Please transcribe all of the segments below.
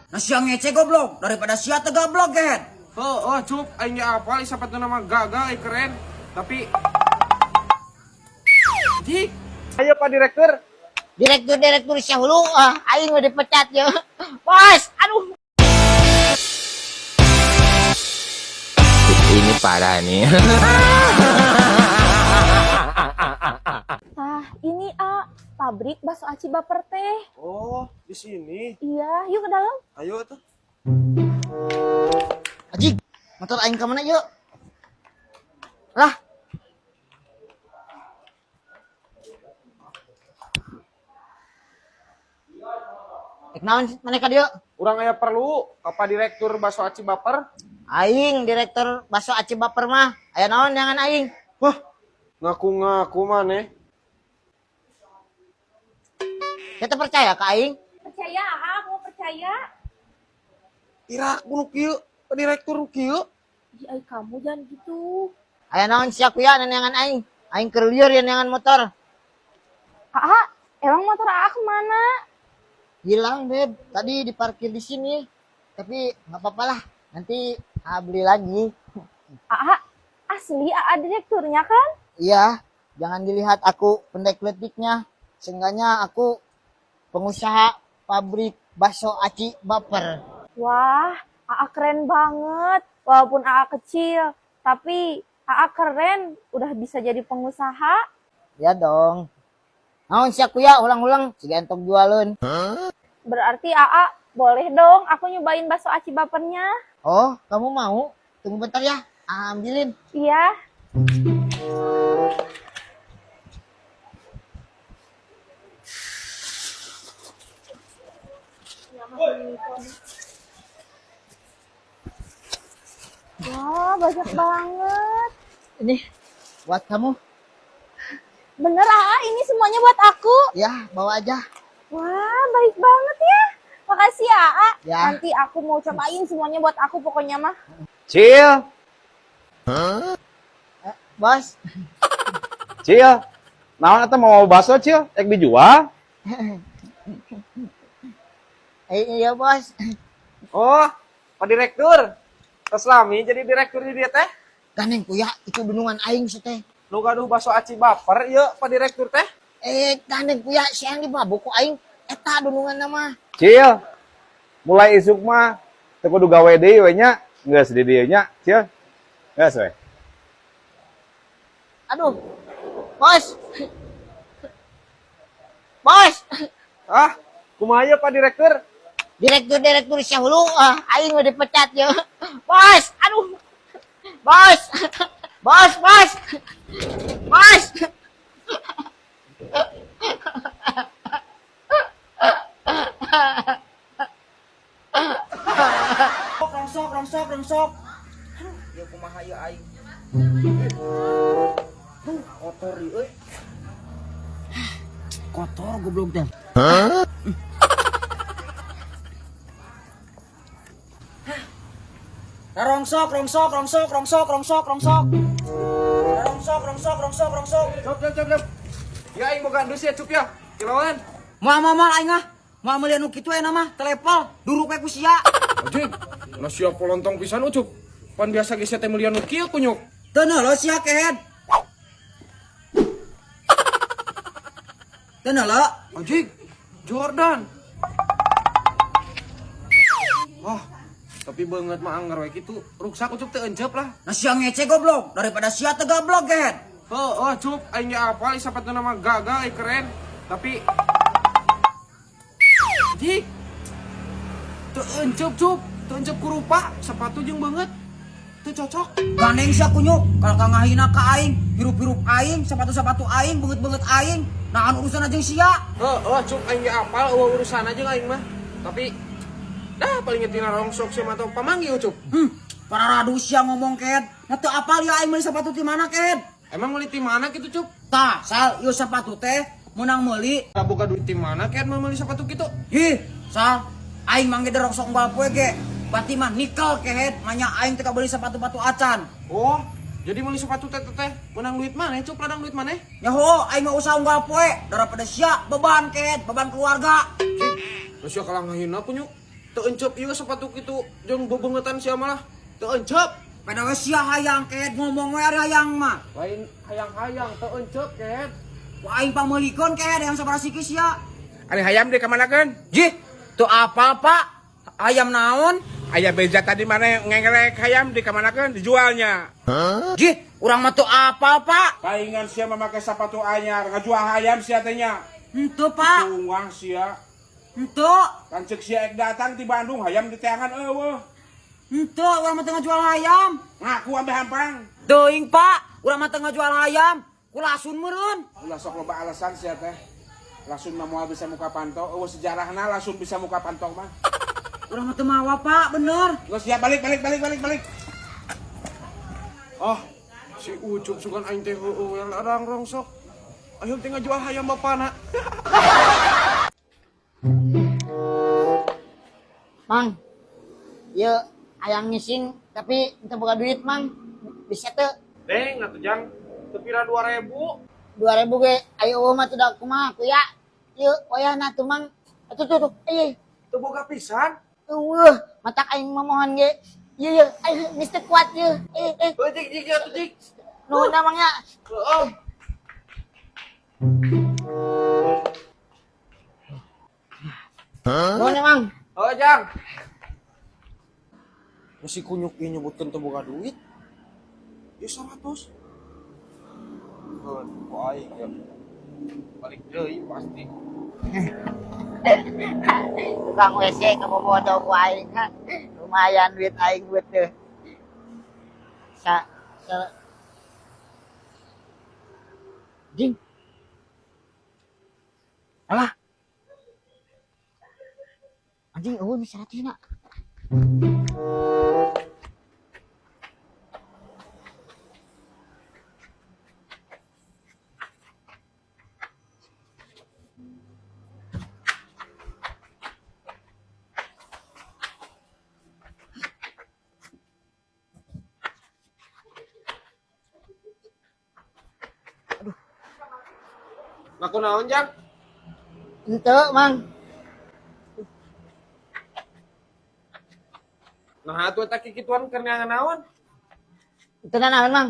Nah siang ngece goblok daripada sia tegablok kehet. Oh, cup, aing ge apal sapatu nama gagal keren. Tapi Dik, ayo Pak Direktur. Direktur syahulu aing udah dipecat ya. Bos, aduh. Ini parah nih. Ini pabrik bakso aci baper teh. Oh, di sini. Iya, yuk ke dalam. Ayo tuh. Ajik, motor aing ke mana yuk? Lah. Naon mana ka dieu? Urang aya perlu ka Pak Direktur Bakso Aci Baper. Aing direktur bakso aci baper mah. Aya naon jangan aing? Wah, ngaku-ngaku maneh. Kita percaya ka aing? Percaya, aku percaya. Irak nu kieu, Pak Direktur nu kieu. Ay, kamu jangan gitu. Aya naon sia kuya neneangan aing? Aing keur lieur ya neangan motor. Emang motor kemana? Hilang, Beb. Tadi diparkir di sini. Tapi nggak apa-apa lah. Nanti beli lagi. Asli direkturnya kan? Iya, jangan dilihat aku pendek letiknya. Seenggaknya aku pengusaha pabrik bakso aci baper. Wah, keren banget. Walaupun kecil, tapi keren. Udah bisa jadi pengusaha. Ya dong. Naon sia kuya ulang-ulang siga entok jualun. Berarti boleh dong aku nyobain bakso aci bapernya. Oh, kamu mau? Tunggu bentar ya. Ambilin. Iya. Wah, banyak banget. Ini buat kamu. Bener ini semuanya buat aku. Ya, bawa aja. Wah, baik banget ya. Makasih ya, Ya. Nanti aku mau cobain semuanya buat aku pokoknya mah. Cil, Bos. Cil. Naon eta mau bakso, Cil? Ek dijual? Iya, Bos. Oh, Pak Direktur. Tos lami jadi direktur di dieu teh. Ganeng kuya itu dunungan aing teh. Nu gaduh bakso aci baper ieu Pak Direktur teh. Ganeng kuya siang di mabuk ku aing eta dunungan nama. Cil, mulai isuk mah teu kudu gawe deui we nya, geus di dieu nya, Cil. Geus we. Aduh. Bos. Bos. Kumaha ieu Pak Direktur? Direktur syahulu aing udah dipecat ya. Bos, aduh. Bos. Bos. Bos. Rongsok. Ya kumaha ieu aing. Kotor ieu euy. Kotor goblok teh. Rongsok. Cop. Ya aing boga endus ya, Cup ya. Kilauan. Mal aing Mau melihat nu kitu enak mah telepon dulu pe ku sia. Ajib. Lah sia polontong pisan Ucup. Pan biasa ge sia teh mulian nu kieu kunyuk. Teu neuleus sia kehet. Teu neuleus. Ajik. Jordan. Wah, tapi banget mah anggar we kitu. Ruksak Ucup teu encep lah. Nah siang ngece goblok daripada sia tegablok kehet. Cup, aing ge apal sapatu nama gagal keren. Tapi Dik. Teu encep, Cup. Teu encep ku rupa, sepatu jeung banget. Teu cocok. Gandeng sia kunyuk kalau kangahina ka aing, hirup-hirup aing, sepatu-sepatu aing, beungeut-beungeut aing. Nah urusan aja sia. Cup aing ge apal urusan aja aing mah. Tapi paling ngetina rongsok sih atau pamanggil Cup. Para radu sia ngomong kehet. Nah teu apal ya aing meuli sepatu ti mana kehet. Emang meuli ti mana gitu Cup? Tah, sal ieu sepatu teh menang meuli. Tak boga duit ti mana kayak mau meuli sepatu gitu? Hi, sal aing mangge rongsok unggal poe ge. Berarti mah nikel kehet, manya aing teh beli sepatu-sepatu acan. Oh, jadi meuli sepatu teh menang duit mana Cup? Ladang duit mana? Ya ho, aing mah usaha unggal poe daripada sia beban kehet, beban keluarga. Terus ya kalah ngahina punyuk. teu encep ieu sepatu kitu jeung bebengetan sia malah teu encep. Pada we sia hayang ket ngomong we ari hayang mah. Lain hayang-hayang teu encep ket. Ku aing pameulikeun ket yang sabarasi geus sia. Ari hayam deui ka manakeun? Jih, teu apa Pak. Ayam naon? Aya beja tadi mana ngengerek hayam di ka manakeun dijualnya. Jih, urang mah teu apa Pak. Paingan sia memakai sepatu anyar ngajual hayam sia teh nya. Henteu Pak. Tungwang sia. Henteu. Kan ceuk sia ek datang di Bandung hayam di teangan eueuh. Henteu, urang mah teu ngajual hayam. Ngaku ambe hampang. Teuing Pak, urang mah teu ngajual hayam. Kulasun meureun. Ulah sok loba alasan sia teh. Langsung mah moal bisa muka pantau, eueuh sejarahna langsung bisa muka pantau mah. Urang mah teu mawa Pak, bener. Geus siap balik. Oh, si Ucup sugan aing teh heueuh yang arang rongsok. Ayo teh ngajual hayam bapana. Mang, ya ayang ngising tapi kita buka duit mang, bisa tuh Deng, atuh jang teu pira 2000. 2.000 ge, ayo mah tuh dak kumaha aku ya, yuk wayahna tuh mang, tuh, Teu boga pisan. mata aing memohon ge, iya, ayo mister kuat ye, Heuh jik atuh jik. nuhun namanya, Heuh. nuhun emang, Heuh jang. Masih kunyuk ieu nyebutkeun teu boga duit. Ya 100. Heuh, ku aing ya. Balik deui pasti. tukang WC kebobodo ku aing, lumayan duit aing buat tuh, jing, alah, anjing, bisa 100 nak. Ngaku naon jang? Ente mang, Nah atuh eta kikituan keur naon? ente naon mang,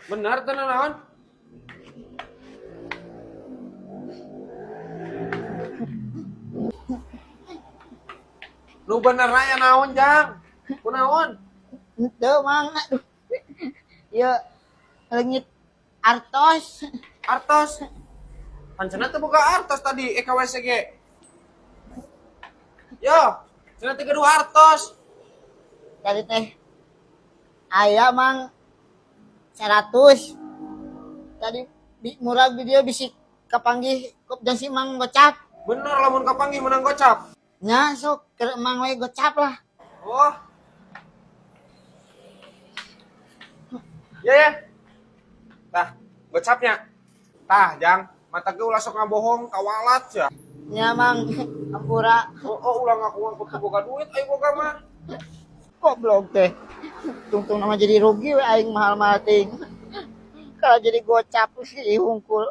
Bener teu naon? Nu bener aya naon jang? Kunaon? ente mang, aduh, ya lengit artos, Artos. Pancena teu boga artos tadi EKWCG. Yo, cenah teh kedua artos. tadi teh, aya mang 100, tadi murah video bisik kapanggih kop dan si mang gocap, Bener lamun kapanggih menang gocap. nya sok keur mang we gocap lah, Oh. Ya. Tah, gocapnya. Tah, jang, mata ge ulah sok ngabohong kawalat ya. nya mang ampura, Ulah ngaku teu boga duit aing boga mah. goblok teh, tungtung nama jadi rugi we aing mahal-mahal ting, kalau jadi gocap sih hungkul.